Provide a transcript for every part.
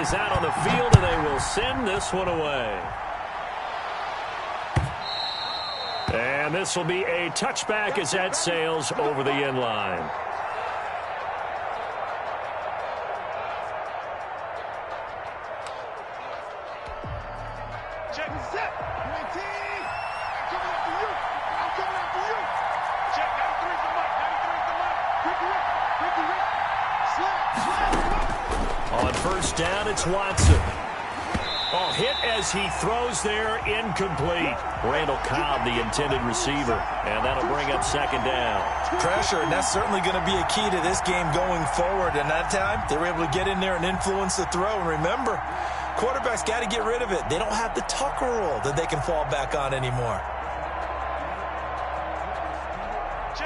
is out on the field, and they will send this one away. And this will be a touchback as that sails over the end line. Check this out. UNT. I'm coming after you. I'm coming after you. Check 93 is the mic. 93 is the mic. Quicky Rick. Slap. On first down, it's Watson. Oh, hit as he throws there, incomplete. Randall Cobb, the intended receiver, and that'll bring up second down. Pressure, and that's certainly going to be a key to this game going forward. And that time, they were able to get in there and influence the throw. And remember, quarterbacks got to get rid of it. They don't have the Tucker rule that they can fall back on anymore.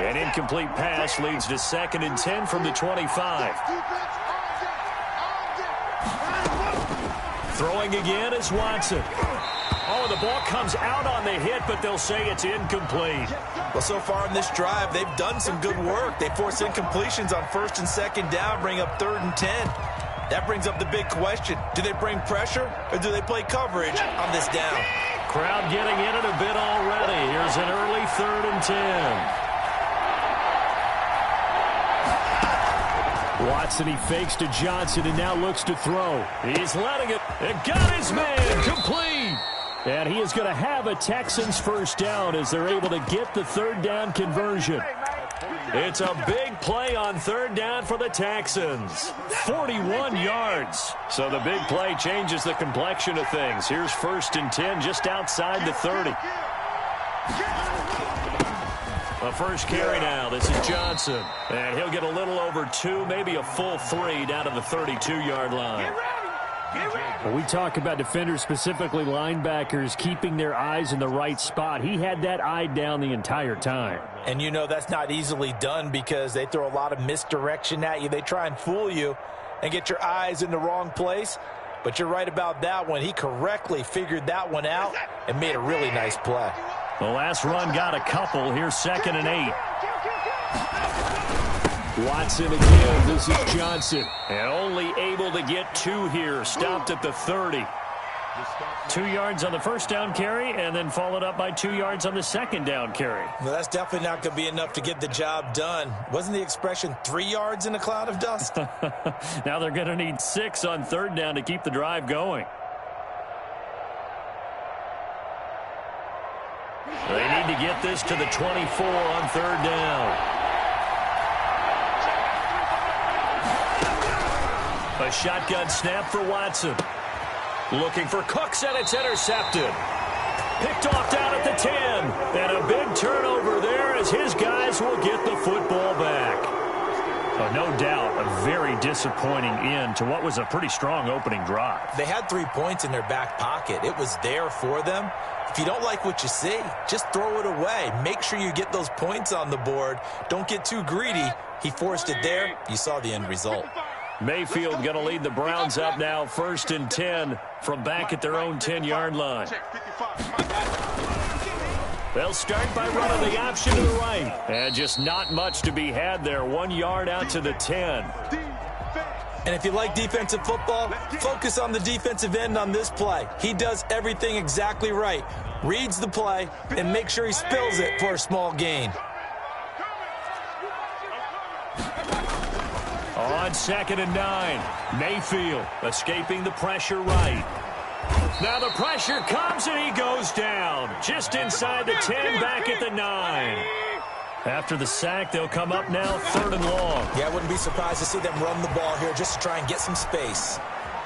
An incomplete pass leads to 2nd and 10 from the 25. Throwing again is Watson. Oh, the ball comes out on the hit, but they'll say it's incomplete. Well, so far in this drive, they've done some good work. They force incompletions on 1st and 2nd down, bring up 3rd and 10. That brings up the big question. Do they bring pressure, or do they play coverage on this down? Crowd getting in it a bit already. Here's an early 3rd and 10. Watson, he fakes to Johnson and now looks to throw. He's letting it. It got his man complete. And he is going to have a Texans first down as they're able to get the 3rd down conversion. It's a big play on 3rd down for the Texans. 41 yards. So the big play changes the complexion of things. Here's 1st and 10 just outside the 30. A first carry now. This is Johnson. And he'll get a little over 2, maybe a full 3 down to the 32-yard line. When we talk about defenders, specifically linebackers, keeping their eyes in the right spot, he had that eye down the entire time. And you know that's not easily done because they throw a lot of misdirection at you. They try and fool you and get your eyes in the wrong place. But you're right about that one. He correctly figured that one out and made a really nice play. The last run got a couple. Here's 2nd and 8. Watson again. This is Johnson. And only able to get 2 here. Stopped at the 30. 2 yards on the first down carry and then followed up by 2 yards on the second down carry. Well, that's definitely not going to be enough to get the job done. Wasn't the expression 3 yards in a cloud of dust? Now they're going to need 6 on 3rd down to keep the drive going. They need to get this to the 24 on 3rd down. A shotgun snap for Watson. Looking for Cooks, and it's intercepted. Picked off down at the 10. And a big turnover there as his guys will get the football back. No doubt a very disappointing end to what was a pretty strong opening drive. They had 3 points in their back pocket. It was there for them. If you don't like what you see, just throw it away. Make sure you get those points on the board. Don't get too greedy. He forced it there. You saw the end result. Mayfield going to lead the Browns up now 1st and 10 from back at their own 10-yard line. They'll start by running the option to the right. And just not much to be had there. 1 yard out to the 10. And if you like defensive football, focus on the defensive end on this play. He does everything exactly right. Reads the play and makes sure he spills it for a small gain. On 2nd and 9, Mayfield escaping the pressure right. Now the pressure comes and he goes down. Just inside the 10, back at the 9. After the sack, they'll come up now 3rd and long. Yeah, I wouldn't be surprised to see them run the ball here just to try and get some space.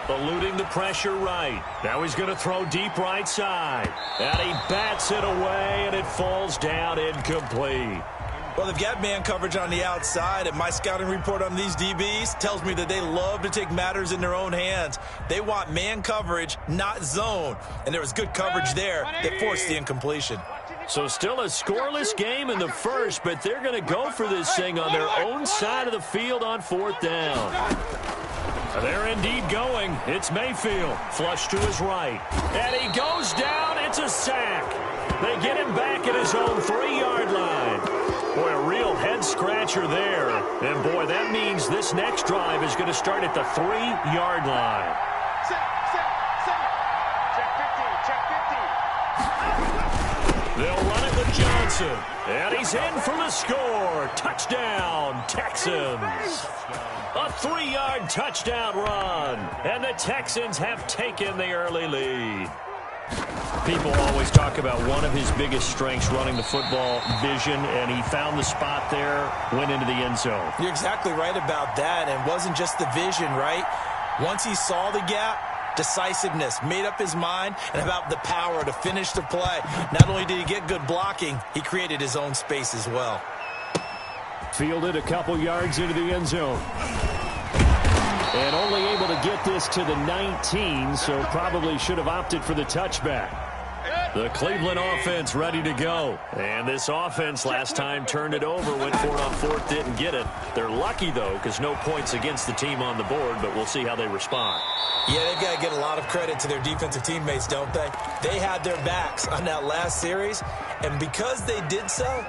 Eluding the pressure right. Now he's going to throw deep right side. And he bats it away, and it falls down incomplete. Well, they've got man coverage on the outside, and my scouting report on these DBs tells me that they love to take matters in their own hands. They want man coverage, not zone. And there was good coverage there that forced the incompletion. So still a scoreless game in the first, but they're going to go for this thing on their own side of the field on 4th down. They're indeed going. It's Mayfield. Flush to his right. And he goes down. It's a sack. They get him back at his own 3-yard line. Boy, a real head-scratcher there. And, boy, that means this next drive is going to start at the 3-yard line. They'll run it with Johnson. And he's in for the score. Touchdown, Texans. A 3-yard touchdown run. And the Texans have taken the early lead. People always talk about one of his biggest strengths running the football, vision, and he found the spot there, went into the end zone. You're exactly right about that, and it wasn't just the vision, right? Once he saw the gap, decisiveness, made up his mind, and about the power to finish the play. Not only did he get good blocking, he created his own space as well. Fielded a couple yards into the end zone. And only able to get this to the 19, so probably should have opted for the touchback. The Cleveland offense ready to go. And this offense last time turned it over, went for it on fourth, didn't get it. They're lucky, though, because no points against the team on the board, but we'll see how they respond. Yeah, they've got to get a lot of credit to their defensive teammates, don't they? They had their backs on that last series, and because they did so,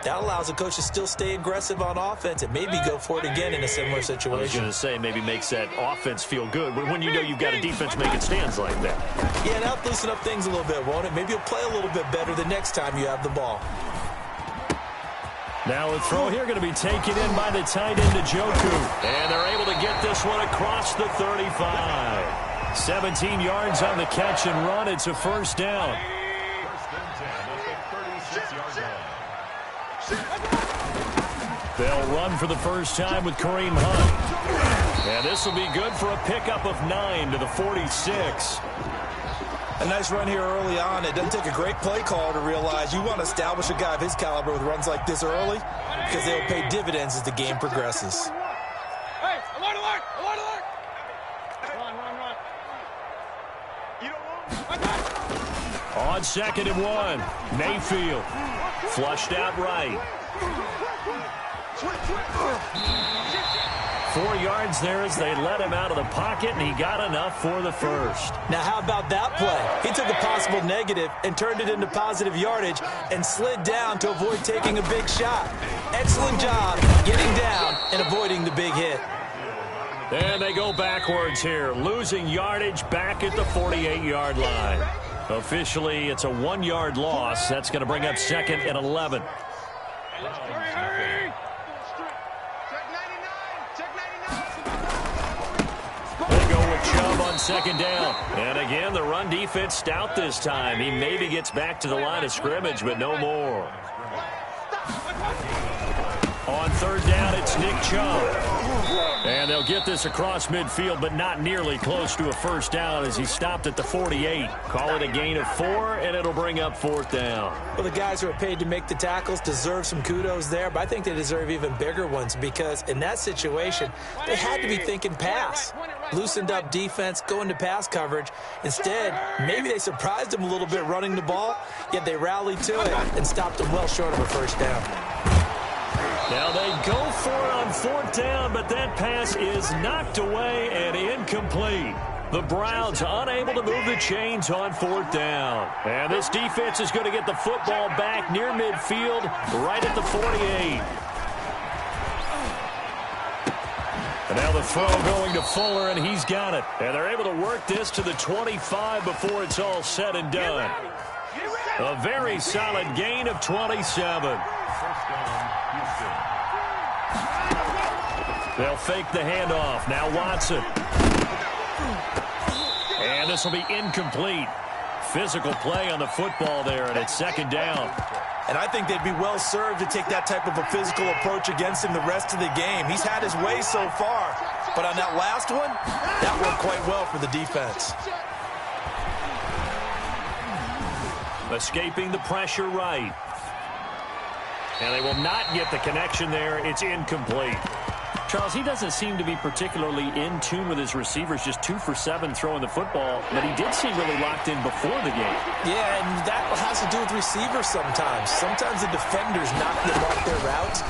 that allows the coach to still stay aggressive on offense and maybe go for it again in a similar situation. I was going to say, maybe makes that offense feel good when you know you've got a defense making stands like that. Yeah, that'll loosen up things a little bit, won't it? Maybe you'll play a little bit better the next time you have the ball. Now a throw here going to be taken in by the tight end Njoku. And they're able to get this one across the 35. 17 yards on the catch and run. It's a first down. They'll run for the first time with Kareem Hunt. And this will be good for a pickup of 9 to the 46. A nice run here early on. It doesn't take a great play call to realize you want to establish a guy of his caliber with runs like this early because they'll pay dividends as the game progresses. Hey, alert, alert, alert, alert. Run. You don't want. On 2nd and 1, Mayfield flushed out right. 4 yards there as they let him out of the pocket, and he got enough for the first. Now, how about that play? He took a possible negative and turned it into positive yardage and slid down to avoid taking a big shot. Excellent job getting down and avoiding the big hit. And they go backwards here, losing yardage back at the 48-yard line. Officially, it's a 1-yard loss. That's going to bring up 2nd and 11. Hurry. They go with Chubb on 2nd down. And again, the run defense stout this time. He maybe gets back to the line of scrimmage, but no more. On 3rd down, it's Nick Chubb. And they'll get this across midfield, but not nearly close to a first down as he stopped at the 48. Call it a gain of 4, and it'll bring up 4th down. Well, the guys who are paid to make the tackles deserve some kudos there, but I think they deserve even bigger ones because in that situation, they had to be thinking pass. Loosened up defense, going to pass coverage. Instead, maybe they surprised them a little bit running the ball, yet they rallied to it and stopped them well short of a first down. Now they go for it on 4th down, but that pass is knocked away and incomplete. The Browns unable to move the chains on 4th down. And this defense is going to get the football back near midfield, right at the 48. And now the throw going to Fuller, and he's got it. And they're able to work this to the 25 before it's all said and done. A very solid gain of 27. They'll fake the handoff. Now Watson. And this will be incomplete. Physical play on the football there, and it's 2nd down. And I think they'd be well served to take that type of a physical approach against him the rest of the game. He's had his way so far, but on that last one, that worked quite well for the defense. Escaping the pressure right. And they will not get the connection there. It's incomplete. Charles, he doesn't seem to be particularly in tune with his receivers, just 2 for 7 throwing the football, but he did seem really locked in before the game. Yeah, and that has to do with receivers sometimes. Sometimes the defenders knock them off their routes,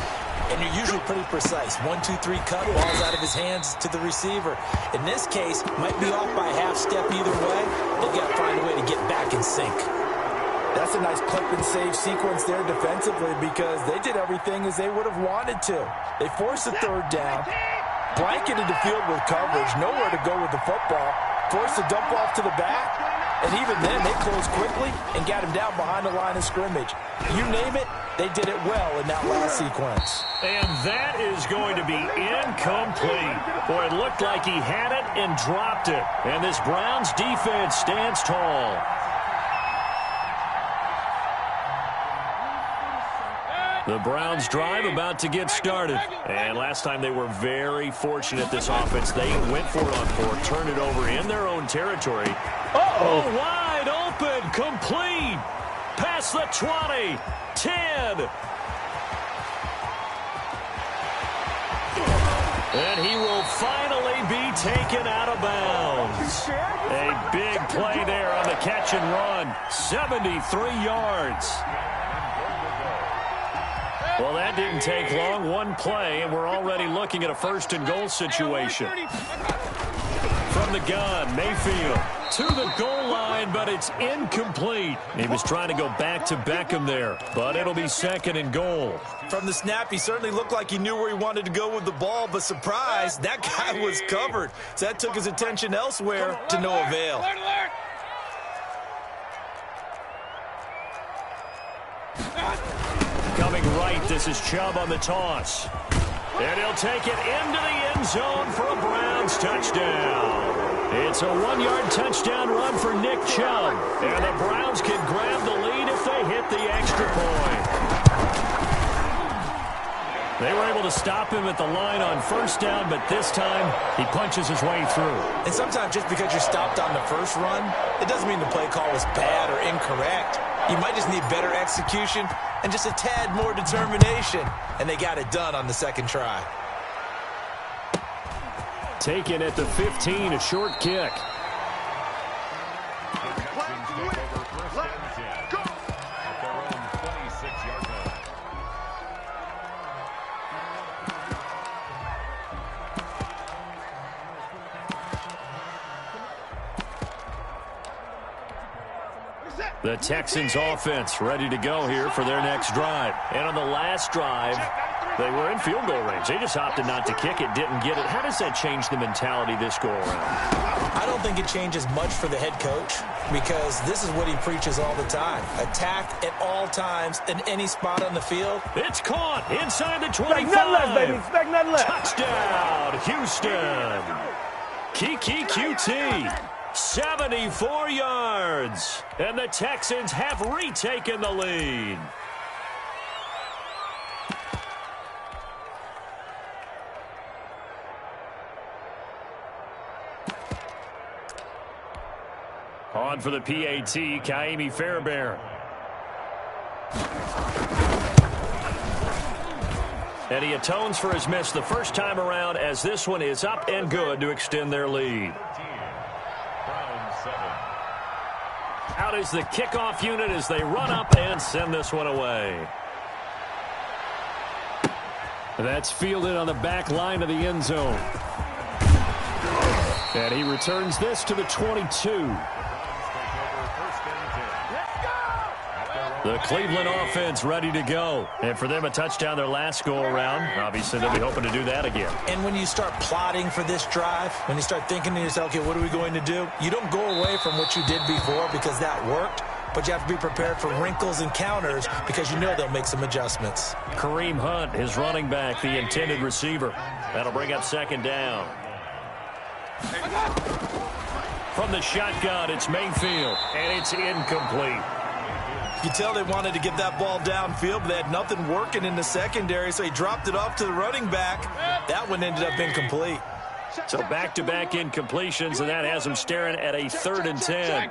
and you're usually pretty precise. 1, 2, 3 cut, ball's out of his hands to the receiver. In this case, might be off by a half step either way. They've got to find a way to get back in sync. That's a nice clip and save sequence there defensively because they did everything as they would have wanted to. They forced the 3rd down, blanketed the field with coverage, nowhere to go with the football, forced the dump off to the back, And even then, they closed quickly and got him down behind the line of scrimmage. You name it, they did it well in that last sequence. And that is going to be incomplete. Boy, it looked like he had it and dropped it. And this Browns defense stands tall. The Browns drive about to get started. And last time they were very fortunate, this offense. They went for it on fourth, turned it over in their own territory. Oh, wide open, complete. Past the 20, 10. And he will finally be taken out of bounds. A big play there on the catch and run. 73 yards. Well, that didn't take long. One play, and we're already looking at a first-and-goal situation. From the gun, Mayfield to the goal line, but it's incomplete. He was trying to go back to Beckham there, but it'll be second and goal. From the snap, he certainly looked like he knew where he wanted to go with the ball, but surprise, that guy was covered. So that took his attention elsewhere to no avail. Coming right, this is Chubb on the toss. And he'll take it into the end zone for a Browns touchdown. It's a 1-yard touchdown run for Nick Chubb. And the Browns can grab the lead if they hit the extra point. They were able to stop him at the line on first down, but this time he punches his way through. And sometimes just because you're stopped on the first run, it doesn't mean the play call was bad or incorrect. You might just need better execution and just a tad more determination. And they got it done on the second try. Taken at the 15, a short kick. The Texans offense ready to go here for their next drive. And on the last drive, they were in field goal range. They just opted not to kick it, didn't get it. How does that change the mentality this go around? I don't think it changes much for the head coach because this is what he preaches all the time. Attack at all times in any spot on the field. It's caught inside the 25. Expect nothing less, baby. Expect nothing less. Touchdown, Houston. Kiki QT. 74 yards. And the Texans have retaken the lead. On for the PAT, Kaimi Fairbairn. And he atones for his miss the first time around as this one is up and good to extend their lead. Out is the kickoff unit as they run up and send this one away. That's fielded on the back line of the end zone. And he returns this to the 22. The Cleveland offense ready to go. And for them, a touchdown their last go-around. Obviously, they'll be hoping to do that again. And when you start plotting for this drive, when you start thinking to yourself, okay, what are we going to do? You don't go away from what you did before because that worked, but you have to be prepared for wrinkles and counters because you know they'll make some adjustments. Kareem Hunt, his running back, the intended receiver. That'll bring up second down. From the shotgun, it's Mayfield, and it's incomplete. You tell they wanted to get that ball downfield, but they had nothing working in the secondary, so he dropped it off to the running back. That one ended up incomplete. So back-to-back incompletions, and that has him staring at a 3rd and 10.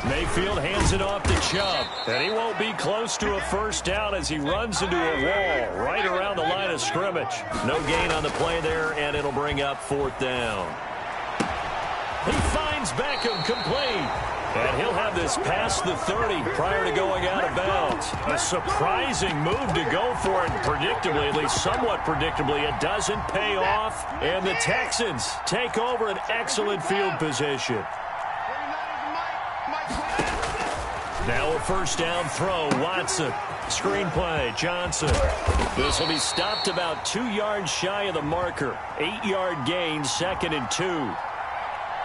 Mayfield hands it off to Chubb, and he won't be close to a first down as he runs into a wall right around the line of scrimmage. No gain on the play there, and it'll bring up 4th down. He finds Beckham complete. And he'll have this past the 30 prior to going out of bounds. A surprising move to go for it. Predictably, at least somewhat predictably, it doesn't pay off. And the Texans take over an excellent field position. Now a first down throw. Watson. Screenplay. Johnson. This will be stopped about 2 yards shy of the marker. 8-yard gain, 2nd and 2.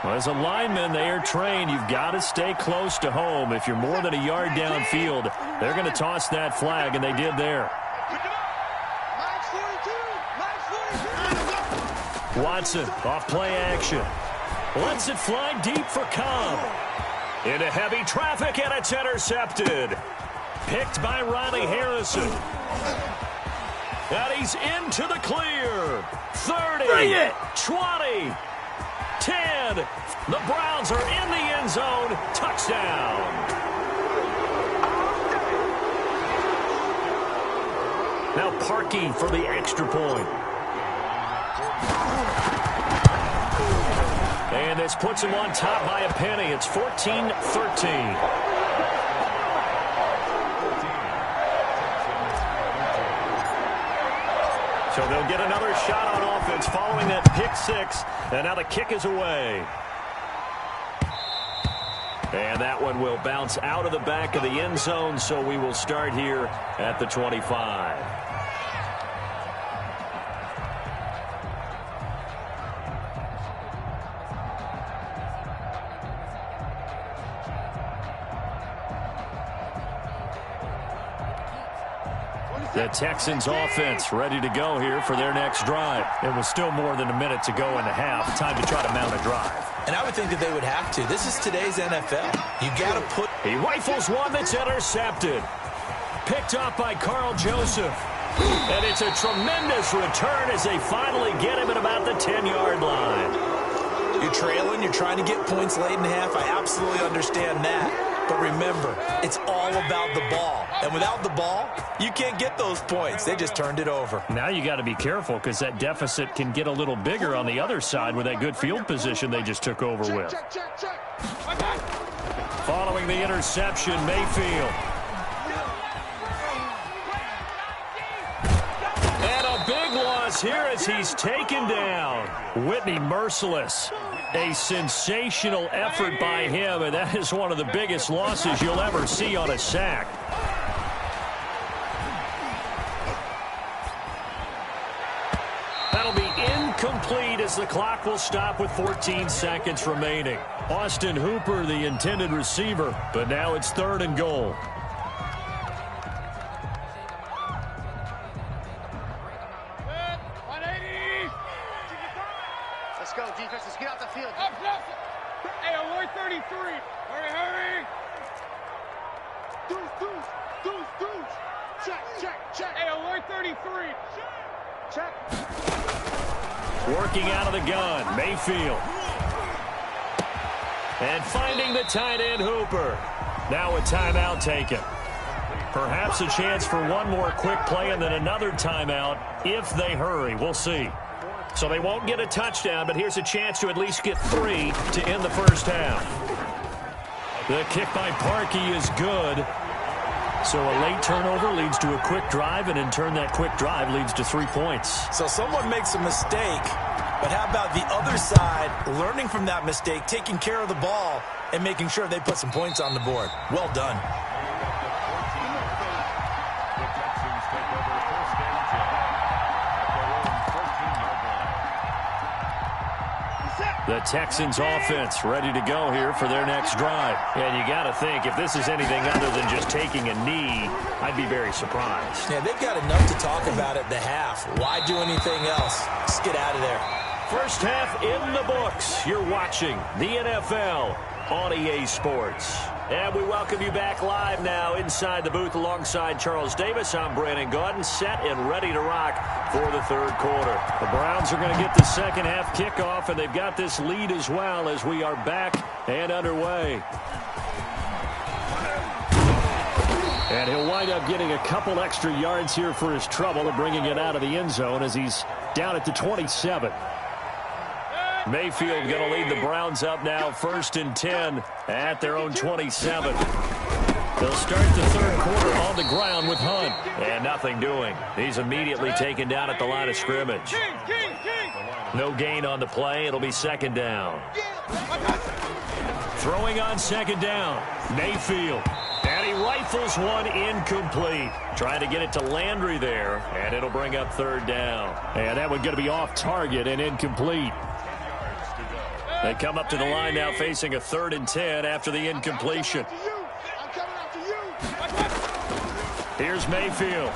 Well, as a lineman, they are trained. You've got to stay close to home. If you're more than a yard downfield, they're going to toss that flag, and they did there. Watson off play action. Lets it fly deep for Cobb. Into heavy traffic, and it's intercepted. Picked by Riley Harrison. And he's into the clear. 30, 20, 10. The Browns are in the end zone. Touchdown. Now Parkey for the extra point. And this puts him on top by a penny. It's 14-13. So they'll get another shot on offense following that pick six. And now the kick is away. And that one will bounce out of the back of the end zone. So we will start here at the 25. The Texans offense ready to go here for their next drive. It was still more than a minute to go in the half. Time to try to mount a drive. And I would think that they would have to. This is today's NFL. You got to put... He rifles one that's intercepted. Picked up by Carl Joseph. And it's a tremendous return as they finally get him at about the 10-yard line. You're trailing. You're trying to get points late in the half. I absolutely understand that. But remember, it's all about the ball. And without the ball, you can't get those points. They just turned it over. Now you got to be careful because that deficit can get a little bigger on the other side with that good field position they just took over with. Following the interception, Mayfield. And a big loss here as he's taken down. Whitney merciless. A sensational effort by him, and that is one of the biggest losses you'll ever see on a sack. That'll be incomplete as the clock will stop with 14 seconds remaining. Austin Hooper, the intended receiver, but now it's 3rd and goal. Go, defense. Let's get out the field. Up, up. Hey, alert 33. Hurry, hurry. Deuce. Check. Hey, alert 33. Check. Working out of the gun, Mayfield. And finding the tight end, Hooper. Now a timeout taken. Perhaps a chance for one more quick play and then another timeout if they hurry. We'll see. So they won't get a touchdown, but here's a chance to at least get 3 to end the first half. The kick by Parkey is good. So a late turnover leads to a quick drive, and in turn that quick drive leads to 3 points. So someone makes a mistake, but how about the other side learning from that mistake, taking care of the ball, and making sure they put some points on the board? Well done. The Texans offense ready to go here for their next drive. And you got to think, if this is anything other than just taking a knee, I'd be very surprised. Yeah, they've got enough to talk about at the half. Why do anything else? Just get out of there. First half in the books. You're watching the NFL on EA Sports. And we welcome you back live now inside the booth alongside Charles Davis. I'm Brandon Gaudin, set and ready to rock for the 3rd quarter. The Browns are going to get the second half kickoff, and they've got this lead as well as we are back and underway. And he'll wind up getting a couple extra yards here for his trouble and bringing it out of the end zone as he's down at the 27. Mayfield going to lead the Browns up now, 1st and 10 at their own 27. They'll start the 3rd quarter on the ground with Hunt. And nothing doing. He's immediately taken down at the line of scrimmage. No gain on the play. It'll be 2nd down. Throwing on 2nd down, Mayfield. And he rifles one incomplete. Trying to get it to Landry there, and it'll bring up 3rd down. And that one going to be off target and incomplete. They come up to the line now facing a 3rd and 10 after the incompletion. I'm coming after you. Here's Mayfield.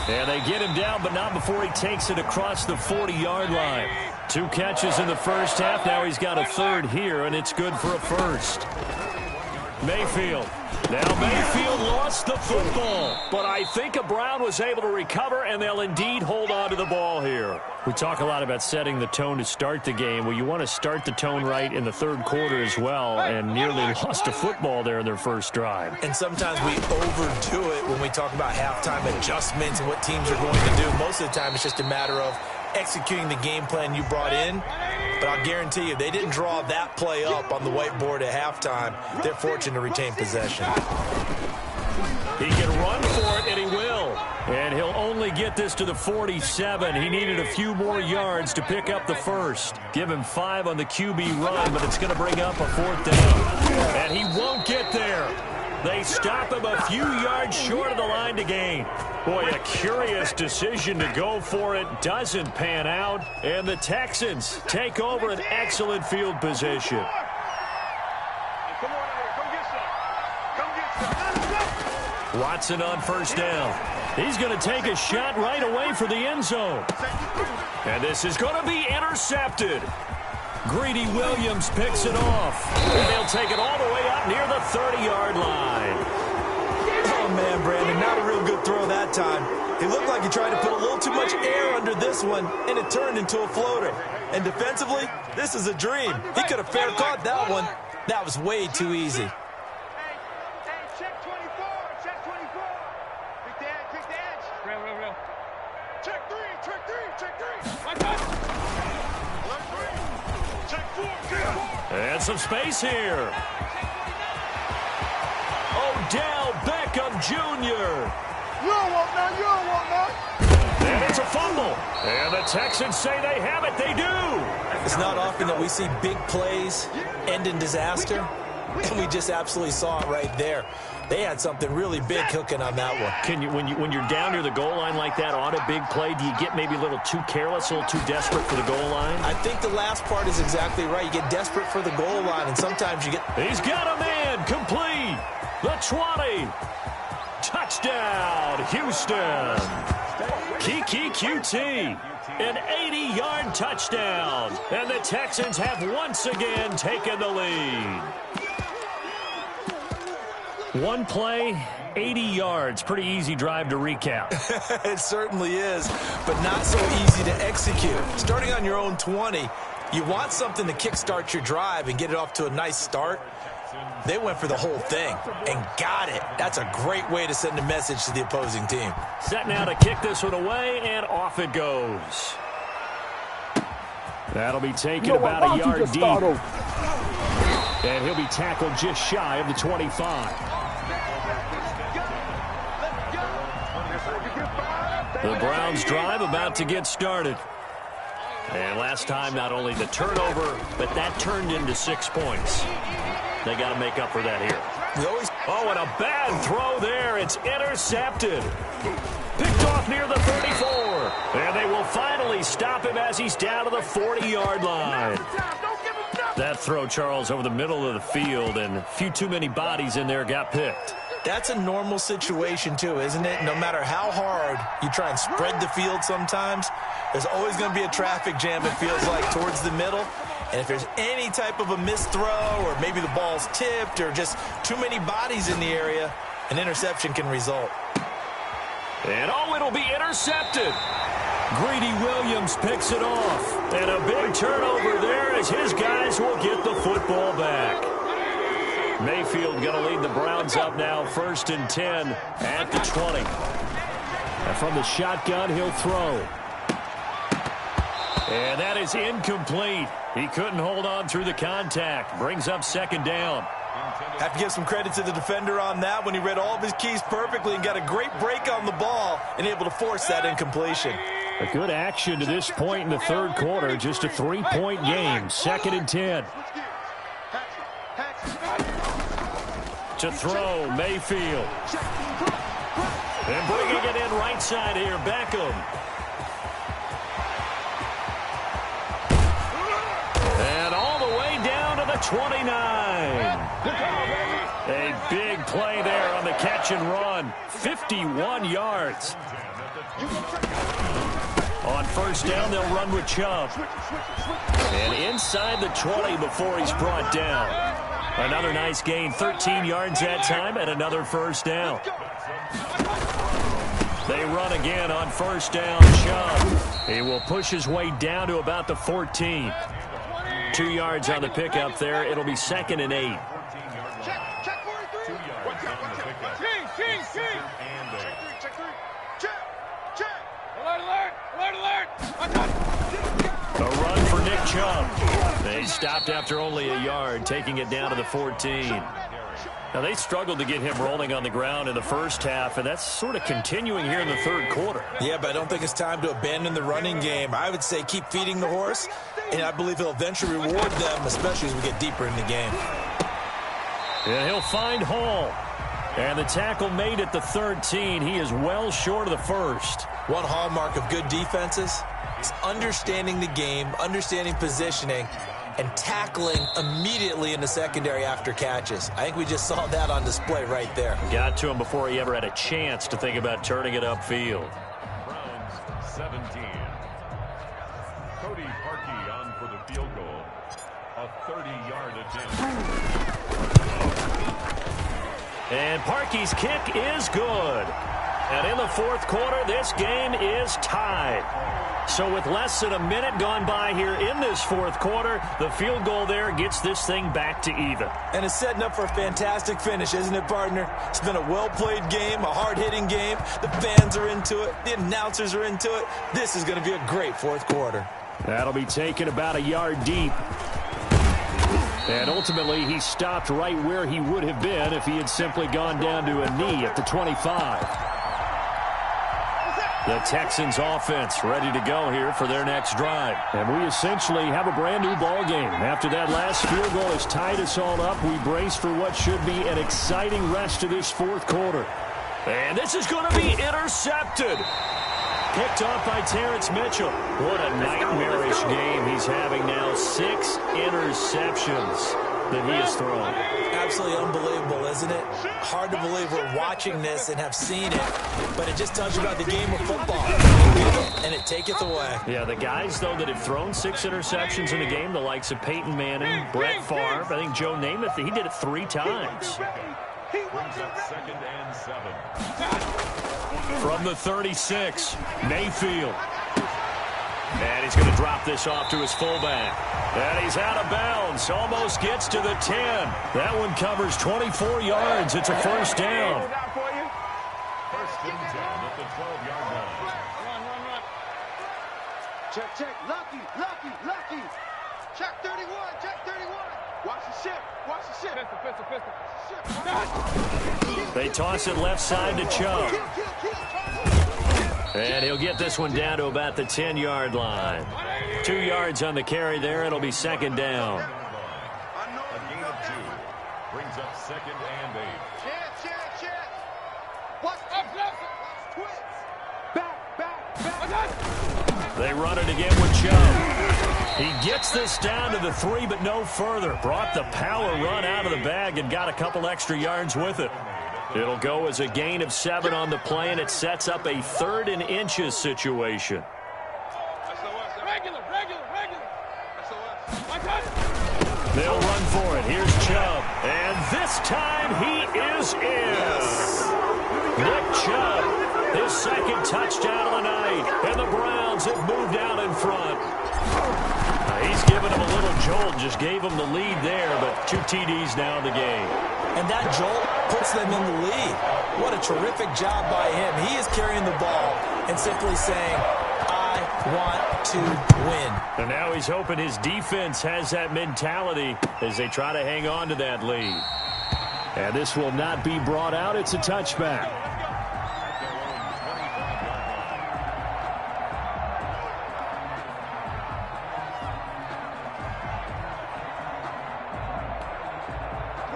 And they get him down, but not before he takes it across the 40-yard line. 2 catches in the first half. Now he's got a 3rd here, and it's good for a 1st. Mayfield. Now Mayfield lost the football, but I think Brown was able to recover, and they'll indeed hold on to the ball here. We talk a lot about setting the tone to start the game. Well, you want to start the tone right in the 3rd quarter as well, and nearly lost a football there in their first drive. And sometimes we overdo it when we talk about halftime adjustments and what teams are going to do. Most of the time, it's just a matter of executing the game plan you brought in. But I'll guarantee you, if they didn't draw that play up on the whiteboard at halftime, they're fortunate to retain possession. He can run for it, and he will. And he'll only get this to the 47. He needed a few more yards to pick up the 1st. Give him 5 on the QB run, but it's going to bring up a 4th down. And he won't get there. They stop him a few yards short of the line to gain. Boy, a curious decision to go for it. Doesn't pan out. And the Texans take over an excellent field position. Come on out here. Come get some. Watson on 1st down. He's going to take a shot right away for the end zone. And this is going to be intercepted. Greedy Williams picks it off. And they'll take it all the way up near the 30-yard line. Oh, man, Brandon, not a real good throw that time. He looked like he tried to put a little too much air under this one, and it turned into a floater. And defensively, this is a dream. He could have fair caught that one. That was way too easy. Hey, check 24. Check 24. Pick the edge. Pick the edge. Real. Check 3. Check 3. Check 3. My God. Check 4. Check 4. And some space here. Odell Beckham Jr. You don't want none. You don't want none. And it's a fumble. And the Texans say they have it. They do. It's not often that we see big plays end in disaster, and we just absolutely saw it right there. They had something really big cooking on that one. Can you, when you're down near the goal line like that on a big play, do you get maybe a little too careless, a little too desperate for the goal line? I think the last part is exactly right. You get desperate for the goal line, and sometimes you get... He's got a man complete. The 20. Touchdown, Houston. Kiki QT. An 80-yard touchdown. And the Texans have once again taken the lead. One play, 80 yards. Pretty easy drive to recap. It certainly is, but not so easy to execute. Starting on your own 20, you want something to kickstart your drive and get it off to a nice start. They went for the whole thing and got it. That's a great way to send a message to the opposing team. Set now to kick this one away, and off it goes. That'll be taken about a yard deep. And he'll be tackled just shy of the 25. The Browns drive about to get started. And last time, not only the turnover, but that turned into 6 points. They got to make up for that here. Oh, and a bad throw there. It's intercepted. Picked off near the 34. And they will finally stop him as he's down to the 40-yard line. That throw, Charles, over the middle of the field, and a few too many bodies in there got picked. That's a normal situation, too, isn't it? No matter how hard you try and spread the field sometimes, there's always going to be a traffic jam, it feels like, towards the middle. And if there's any type of a missed throw, or maybe the ball's tipped, or just too many bodies in the area, an interception can result. And oh, it'll be intercepted. Greedy Williams picks it off. And a big turnover there as his guys will get the football back. Mayfield going to lead the Browns up now, 1st and 10 at the 20. And from the shotgun, he'll throw. And that is incomplete. He couldn't hold on through the contact. Brings up 2nd down. Have to give some credit to the defender on that when he read all of his keys perfectly and got a great break on the ball and able to force that incompletion. A good action to this point in the 3rd quarter. Just a 3-point game. 2nd and 10. To throw, Mayfield. And bringing it in right side here, Beckham. 29. A big play there on the catch and run. 51 yards. On first down, they'll run with Chubb. And inside the 20 before he's brought down. Another nice gain, 13 yards that time, and another first down. They run again on first down. Chubb. He will push his way down to about the 14. 2 yards on the pickup there. It'll be 2nd and 8. Check 43. Watch out. Check. Alert. A run for Nick Chubb. They stopped after only a yard, taking it down to the 14. Now, they struggled to get him rolling on the ground in the first half, and that's sort of continuing here in the third quarter. Yeah, but I don't think it's time to abandon the running game. I would say keep feeding the horse, and I believe he'll eventually reward them, especially as we get deeper in the game. And he'll find Hall. And the tackle made at the 13. He is well short of the first. One hallmark of good defenses is understanding the game, understanding positioning, and tackling immediately in the secondary after catches. I think we just saw that on display right there. Got to him before he ever had a chance to think about turning it upfield. Browns 17. Cody Parkey on for the field goal. A 30-yard attempt. And Parkey's kick is good. And in the fourth quarter, this game is tied. So with less than a minute gone by here in this fourth quarter, the field goal there gets this thing back to even. And it's setting up for a fantastic finish, isn't it, partner? It's been a well-played game, a hard-hitting game. The fans are into it. The announcers are into it. This is going to be a great fourth quarter. That'll be taken about a yard deep. And ultimately, he stopped right where he would have been if he had simply gone down to a knee at the 25. The Texans offense ready to go here for their next drive. And we essentially have a brand new ball game. After that last field goal has tied us all up, we brace for what should be an exciting rest of this fourth quarter. And this is going to be intercepted. Picked off by Terrence Mitchell. What a nightmarish game he's having now. 6 interceptions that he has thrown. Absolutely unbelievable, isn't it? Hard to believe we're watching this and have seen it, but it just tells you about the game of football. And it taketh away. Yeah, the guys, though, that have thrown 6 interceptions in a game, the likes of Peyton Manning, Brett Favre, I think Joe Namath, he did it 3 times. Brings up 2nd and 7. From the 36, Mayfield. And he's going to drop this off to his fullback. And he's out of bounds. Almost gets to the 10. That one covers 24 yards. It's a first down. First and 10 at the 12-yard line. Run. Check. Lucky. Check 31. Watch the ship. Pistol. They toss it left side to Chubb. And he'll get this one down to about the 10-yard line. 2 yards on the carry there. It'll be 2nd down. A gain of 2. Brings up 2nd and 8. Chance. Watch Back. They run it again with Chubb. He gets this down to the 3, but no further. Brought the power run out of the bag and got a couple extra yards with it. It'll go as a gain of 7 on the play, and it sets up a 3rd and inches situation. Regular. They'll run for it. Here's Chubb. And this time he is in. Nick Chubb, his 2nd touchdown of the night. And the Browns have moved out in front. He's given him a little jolt. Just gave him the lead there, but 2 TDs now in the game. And that jolt puts them in the lead. What a terrific job by him. He is carrying the ball and simply saying, I want to win. And now he's hoping his defense has that mentality as they try to hang on to that lead. And this will not be brought out. It's a touchback.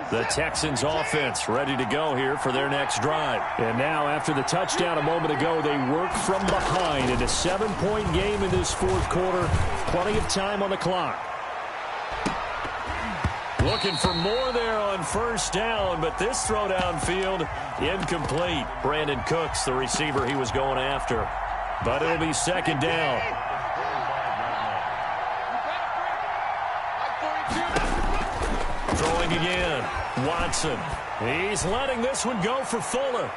The Texans offense ready to go here for their next drive. And now after the touchdown a moment ago, they work from behind in a 7-point game in this fourth quarter. Plenty of time on the clock. Looking for more there on first down, but this throw downfield incomplete. Brandon Cooks, the receiver he was going after. But it'll be second down. Throwing again. Watson. He's letting this one go for Fuller.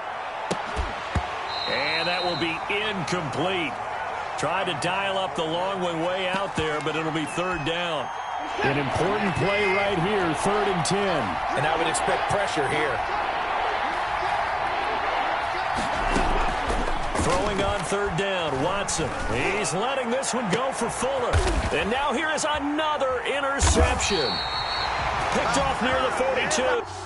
And that will be incomplete. Tried to dial up the long one way out there, but it'll be third down. An important play right here, 3rd and 10. And I would expect pressure here. Throwing on 3rd down, Watson. He's letting this one go for Fuller. And now here is another interception. Picked off near the 42.